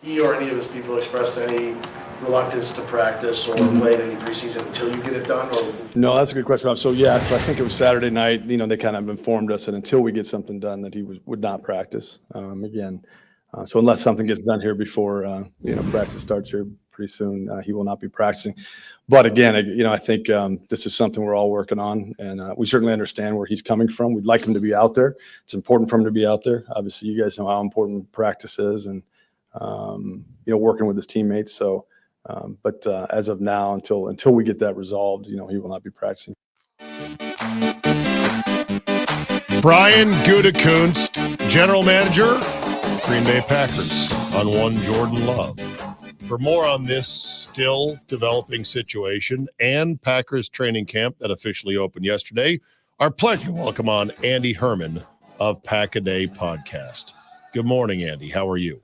he or any of his people expressed any reluctance to practice or play in any preseason until you get it done? Or? No, that's a good question, Rob. So yes, I think it was Saturday night. They kind of informed us that until we get something done, that he would not practice again. So unless something gets done here before practice starts here pretty soon, he will not be practicing. But again, I think this is something we're all working on, and we certainly understand where he's coming from. We'd like him to be out there. It's important for him to be out there. Obviously, you guys know how important practice is, and working with his teammates. So. But as of now, until we get that resolved, he will not be practicing. Brian Gutekunst, general manager, Green Bay Packers, on one Jordan Love. For more on this still developing situation and Packers training camp that officially opened yesterday, our pleasure to welcome on Andy Herman of Pack-A-Day Podcast. Good morning, Andy. How are you?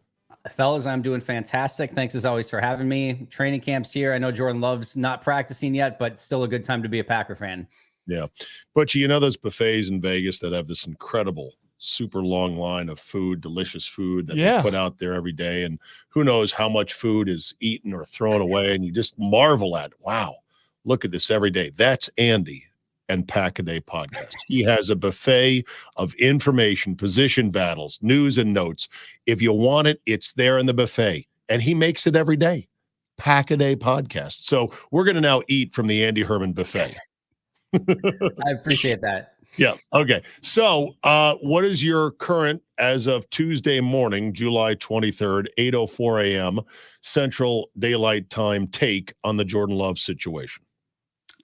Fellas, I'm doing fantastic. Thanks as always for having me. Training camp's here. I know Jordan Love's not practicing yet, but still a good time to be a Packer fan. Yeah. Butch, those buffets in Vegas that have this incredible, super long line of food, delicious food that they put out there every day. And who knows how much food is eaten or thrown away. And you just marvel at, wow, look at this every day. That's Andy and Pack-A-Day Podcast. He has a buffet of information, position battles, news and notes. If you want it, it's there in the buffet. And he makes it every day. Pack-A-Day Podcast. So we're going to now eat from the Andy Herman buffet. I appreciate that. Yeah. Okay. So what is your current, as of Tuesday morning, July 23rd, 8:04 a.m. Central Daylight Time take on the Jordan Love situation?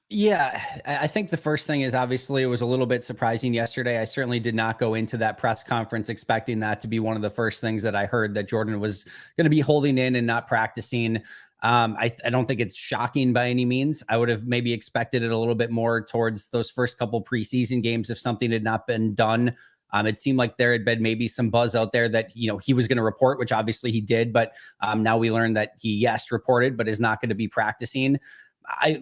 Yeah, I think the first thing is obviously it was a little bit surprising yesterday. I certainly did not go into that press conference expecting that to be one of the first things that I heard, that Jordan was going to be holding in and not practicing. I don't think it's shocking by any means. I would have maybe expected it a little bit more towards those first couple preseason games if something had not been done. It seemed like there had been maybe some buzz out there that, he was going to report, which obviously he did. But now we learned that he, yes, reported, but is not going to be practicing.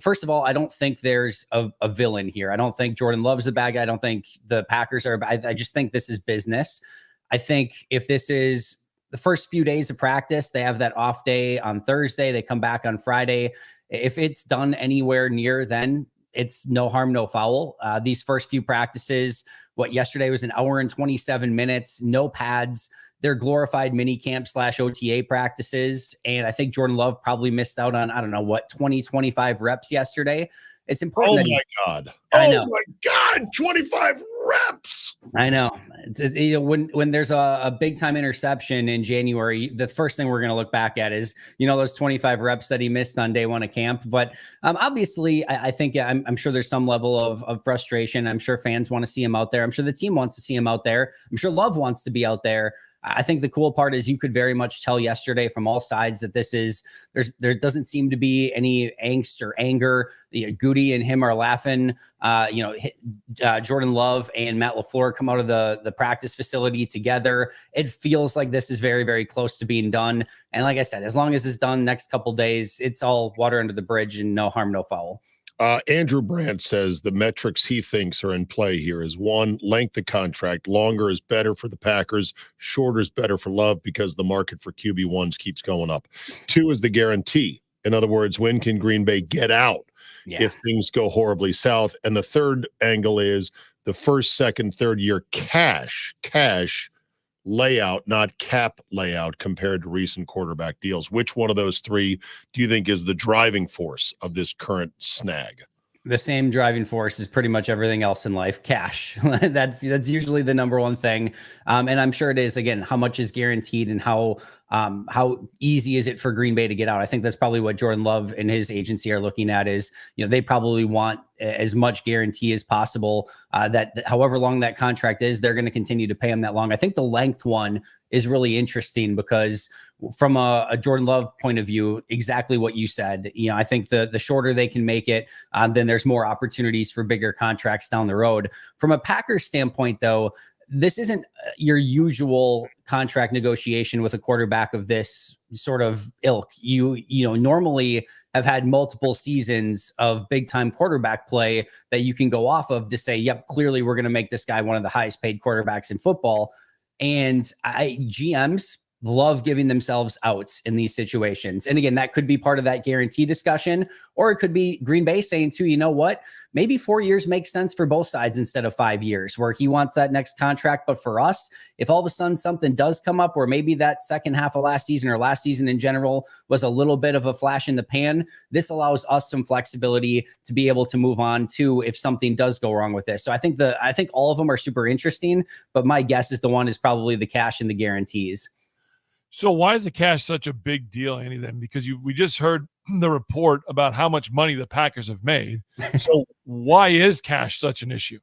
First of all, I don't think there's a villain here. I don't think Jordan Love's a bad guy. I don't think the Packers are. I just think this is business. I think if this is the first few days of practice, they have that off day on Thursday, they come back on Friday. If it's done anywhere near then, it's no harm, no foul. These first few practices, yesterday was an hour and 27 minutes, no pads. They're glorified mini camp / OTA practices. And I think Jordan Love probably missed out on, 25 reps yesterday. It's important. Oh my God. Oh my God. 25 reps. I know. When there's a big time interception in January, the first thing we're going to look back at is, those 25 reps that he missed on day one of camp. But obviously, I think I'm sure there's some level of frustration. I'm sure fans want to see him out there. I'm sure the team wants to see him out there. I'm sure Love wants to be out there. I think the cool part is you could very much tell yesterday from all sides that there doesn't seem to be any angst or anger. Goody and him are laughing. Jordan Love and Matt LaFleur come out of the practice facility together. It feels like this is very, very close to being done. And like I said, as long as it's done next couple days, it's all water under the bridge and no harm, no foul. Andrew Brandt says the metrics he thinks are in play here is: 1, length of contract. Longer is better for the Packers. Shorter is better for Love because the market for QB1s keeps going up. 2 is the guarantee. In other words, when can Green Bay get out if things go horribly south? And the third angle is the first, second, third year cash layout, not cap layout, compared to recent quarterback deals. Which one of those three do you think is the driving force of this current snag? The same driving force is pretty much everything else in life: cash. That's usually the number one thing. And I'm sure it is. Again, how much is guaranteed and how easy is it for Green Bay to get out? I think that's probably what Jordan Love and his agency are looking at is, they probably want as much guarantee as possible, that however long that contract is, they're going to continue to pay him that long. I think the length one is really interesting because from a Jordan Love point of view, exactly what you said. I think the shorter they can make it, then there's more opportunities for bigger contracts down the road. From a Packers standpoint, though, this isn't your usual contract negotiation with a quarterback of this sort of ilk. You normally have had multiple seasons of big time quarterback play that you can go off of to say, yep, clearly we're going to make this guy one of the highest paid quarterbacks in football. And GMs love giving themselves outs in these situations. And again, that could be part of that guarantee discussion, or it could be Green Bay saying too, you know what, maybe 4 years makes sense for both sides instead of 5 years, where he wants that next contract. But for us, if all of a sudden something does come up where maybe that second half of last season or last season in general was a little bit of a flash in the pan, this allows us some flexibility to be able to move on to if something does go wrong with this. So I think all of them are super interesting, but my guess is the one is probably the cash and the guarantees. So why is the cash such a big deal, Andy, then? Because we just heard the report about how much money the Packers have made. So why is cash such an issue?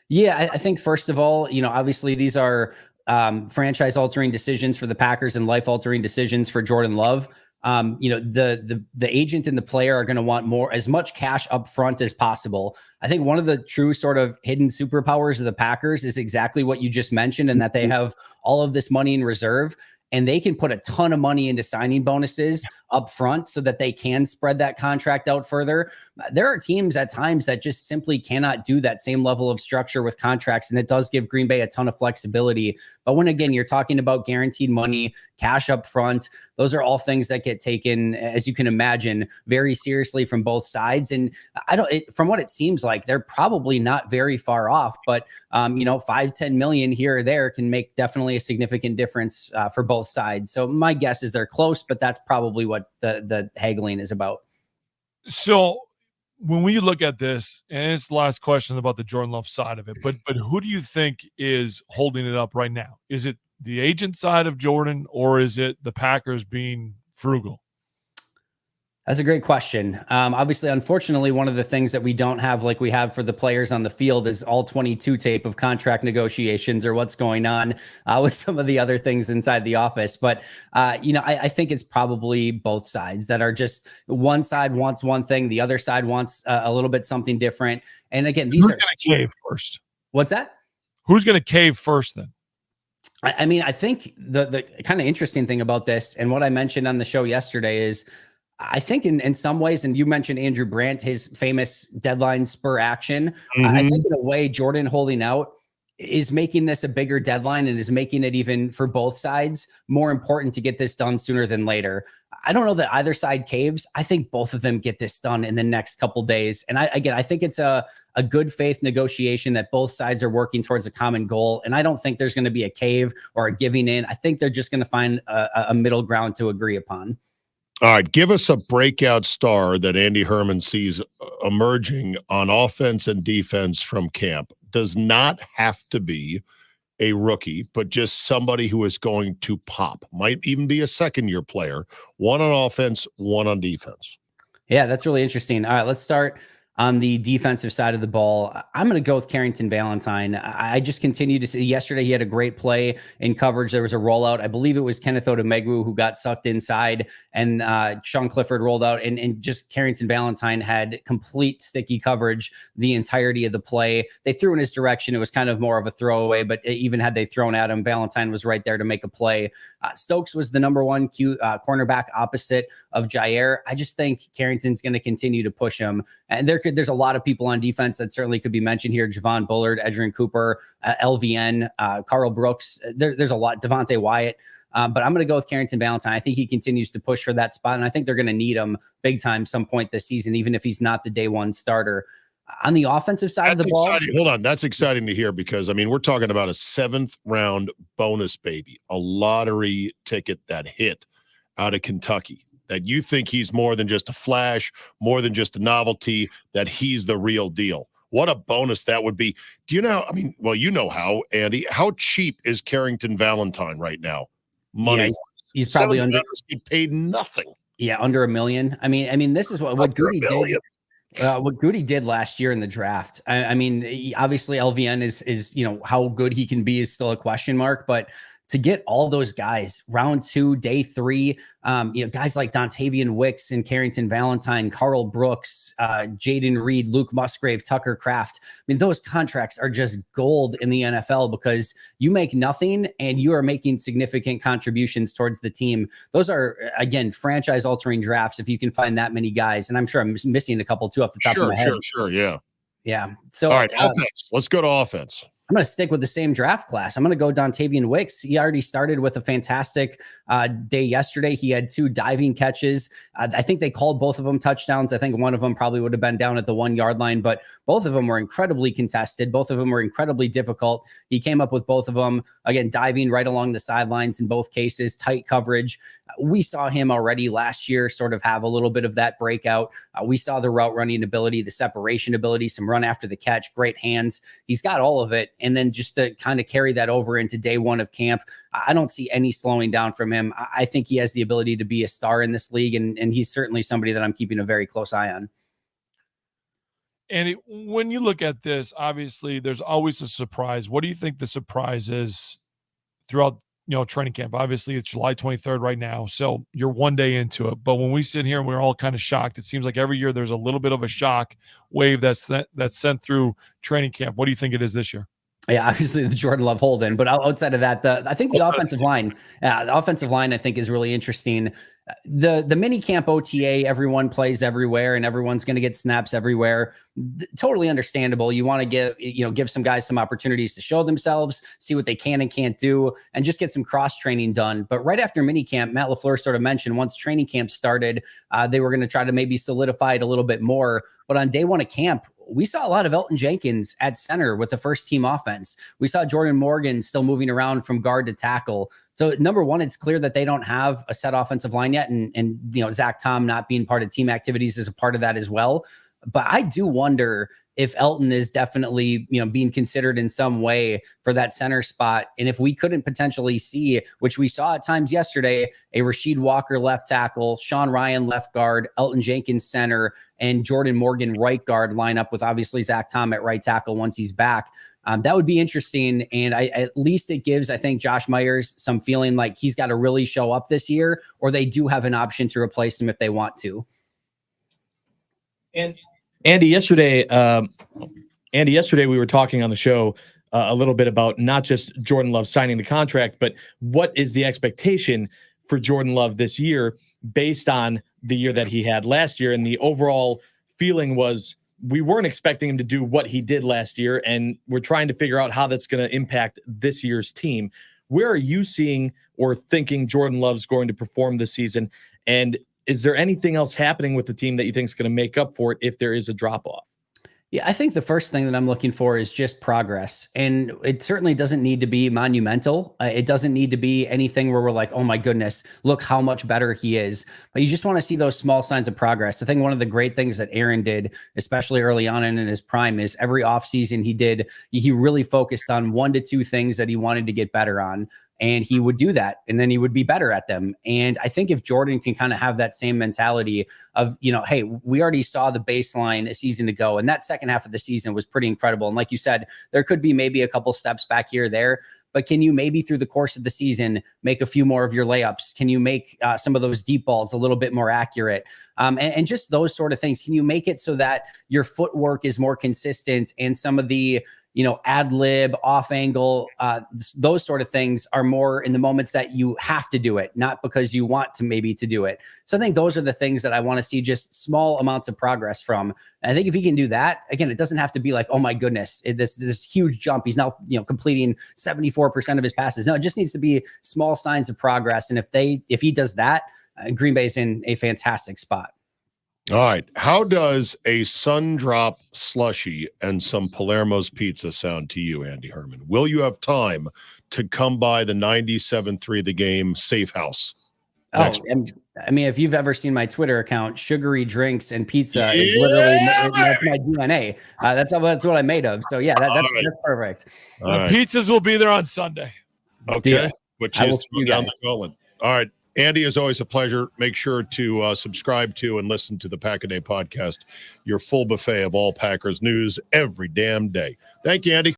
Yeah, I think first of all, obviously these are franchise altering decisions for the Packers and life altering decisions for Jordan Love. The agent and the player are going to want as much cash up front as possible. I think one of the true sort of hidden superpowers of the Packers is exactly what you just mentioned, and that they have all of this money in reserve. And they can put a ton of money into signing bonuses up front so that they can spread that contract out further. There are teams at times that just simply cannot do that same level of structure with contracts, and it does give Green Bay a ton of flexibility. But when, again, you're talking about guaranteed money, cash up front, those are all things that get taken, as you can imagine, very seriously from both sides. And from what it seems like, they're probably not very far off, but 5-10 million here or there can make definitely a significant difference for both sides. So my guess is they're close, but that's probably what the haggling is about. So when we look at this, and it's the last question about the Jordan Love side of it, but who do you think is holding it up right now? Is it the agent side of Jordan, or is it the Packers being frugal? That's a great question. Obviously, unfortunately, one of the things that we don't have like we have for the players on the field is all 22 tape of contract negotiations or what's going on with some of the other things inside the office. But, I think it's probably both sides that are just one side wants one thing. The other side wants a little bit something different. And again, who's going to cave first? What's that? Who's going to cave first then? I think the kind of interesting thing about this, and what I mentioned on the show yesterday, is I think in some ways, and you mentioned Andrew Brandt, his famous deadline spur action. I think in a way, Jordan holding out is making this a bigger deadline and is making it, even for both sides, more important to get this done sooner than later. I don't know that either side caves. I think both of them get this done in the next couple days. And I think it's a good faith negotiation that both sides are working towards a common goal. And I don't think there's going to be a cave or a giving in. I think they're just going to find a middle ground to agree upon. All right, give us a breakout star that Andy Herman sees emerging on offense and defense from camp. Does not have to be a rookie, but just somebody who is going to pop. Might even be a second-year player. One on offense, one on defense. Yeah, that's really interesting. All right, let's start on the defensive side of the ball. I'm going to go with Carrington Valentine. I just continue to see, yesterday he had a great play in coverage. There was a rollout. I believe it was Kenneth Odemegwu who got sucked inside, and Sean Clifford rolled out, and just Carrington Valentine had complete sticky coverage the entirety of the play. They threw in his direction. It was kind of more of a throwaway, but even had they thrown at him, Valentine was right there to make a play. Stokes was the number one cornerback opposite of Jair. I just think Carrington's going to continue to push him. And there's a lot of people on defense that certainly could be mentioned here. Javon Bullard, Edgerrin Cooper, LVN, Carl Brooks. There's a lot. Devontae Wyatt. But I'm going to go with Carrington Valentine. I think he continues to push for that spot, and I think they're going to need him big time some point this season, even if he's not the day one starter. On the offensive side of the ball. Hold on. That's exciting to hear, because, we're talking about a 7th round bonus baby, a lottery ticket that hit out of Kentucky. That you think he's more than just a flash, more than just a novelty, that he's the real deal. What a bonus that would be. Do you know, you know how, Andy, how cheap is Carrington Valentine right now? Money. Yeah, he's probably under. He paid nothing. Yeah, under $1 million. This is what Goody did. What Goody did last year in the draft. Obviously LVN is how good he can be is still a question mark, but to get all those guys round 2, day 3, guys like Davien Wicks and Carrington Valentine, Carl Brooks, Jaden Reed, Luke Musgrave, Tucker Kraft. Those contracts are just gold in the NFL, because you make nothing and you are making significant contributions towards the team. Those are, again, franchise altering drafts if you can find that many guys. And I'm sure I'm missing a couple too off the top of my head. Sure. Yeah. Yeah. So all right, offense. Let's go to offense. I'm going to stick with the same draft class. I'm going to go Davien Wicks. He already started with a fantastic day yesterday. He had 2 diving catches. I think they called both of them touchdowns. I think one of them probably would have been down at the 1 yard line, but both of them were incredibly contested. Both of them were incredibly difficult. He came up with both of them. Again, diving right along the sidelines in both cases, tight coverage. We saw him already last year sort of have a little bit of that breakout. We saw the route running ability, the separation ability, some run after the catch, great hands. He's got all of it. And then just to kind of carry that over into day 1 of camp, I don't see any slowing down from him. I think he has the ability to be a star in this league, and he's certainly somebody that I'm keeping a very close eye on. And when you look at this, obviously there's always a surprise. What do you think the surprise is throughout training camp? Obviously it's July 23rd right now, so you're 1 day into it. But when we sit here and we're all kind of shocked, it seems like every year there's a little bit of a shock wave that's sent through training camp. What do you think it is this year? Yeah, obviously the Jordan Love hold in, but outside of that, I think the offensive line, I think is really interesting. The mini camp OTA, everyone plays everywhere and everyone's going to get snaps everywhere. Totally understandable. You want to give some guys some opportunities to show themselves, see what they can and can't do, and just get some cross training done. But right after mini camp, Matt LaFleur sort of mentioned once training camp started, they were going to try to maybe solidify it a little bit more. But on day 1 of camp, we saw a lot of Elton Jenkins at center with the first team offense. We saw Jordan Morgan still moving around from guard to tackle. So number 1, it's clear that they don't have a set offensive line yet. And Zach Tom not being part of team activities is a part of that as well. But I do wonder if Elton is definitely, being considered in some way for that center spot. And if we couldn't potentially see, which we saw at times yesterday, a Rasheed Walker left tackle, Sean Ryan left guard, Elton Jenkins center, and Jordan Morgan right guard line up with obviously Zach Tom at right tackle once he's back. That would be interesting. And at least it gives, I think, Josh Myers some feeling like he's got to really show up this year, or they do have an option to replace him if they want to. And Andy, yesterday we were talking on the show a little bit about not just Jordan Love signing the contract, but what is the expectation for Jordan Love this year based on the year that he had last year. And the overall feeling was we weren't expecting him to do what he did last year, and we're trying to figure out how that's going to impact this year's team. Where are you seeing or thinking Jordan Love's going to perform this season? And is there anything else happening with the team that you think is going to make up for it if there is a drop-off? Yeah, I think the first thing that I'm looking for is just progress. And it certainly doesn't need to be monumental. It doesn't need to be anything where we're like, oh my goodness, look how much better he is. But you just want to see those small signs of progress. I think one of the great things that Aaron did, especially early on in his prime, is every offseason he really focused on 1 to 2 things that he wanted to get better on. And he would do that, and then he would be better at them. And I think if Jordan can kind of have that same mentality of, hey, we already saw the baseline a season ago, and that second half of the season was pretty incredible. And like you said, there could be maybe a couple steps back here or there, but can you maybe through the course of the season make a few more of your layups? Can you make some of those deep balls a little bit more accurate? And just those sort of things. Can you make it so that your footwork is more consistent and some of the ad lib, off angle, those sort of things are more in the moments that you have to do it, not because you want to maybe to do it. So I think those are the things that I want to see just small amounts of progress from. And I think if he can do that, again, it doesn't have to be like, oh my goodness, this huge jump. He's now, completing 74% of his passes. No, it just needs to be small signs of progress. And if he does that, Green Bay's in a fantastic spot. All right. How does a sun drop slushy and some Palermo's pizza sound to you, Andy Herman? Will you have time to come by the 97.3 The Game safe house? Oh, I mean, if you've ever seen my Twitter account, sugary drinks and pizza is literally that's my DNA. That's what I'm made of. So yeah, that's perfect. Right. Pizzas will be there on Sunday. Okay. Yeah. Which is down the gauntlet. All right. Andy, is always a pleasure. Make sure to subscribe to and listen to the Pack a Day podcast, your full buffet of all Packers news every damn day. Thank you, Andy.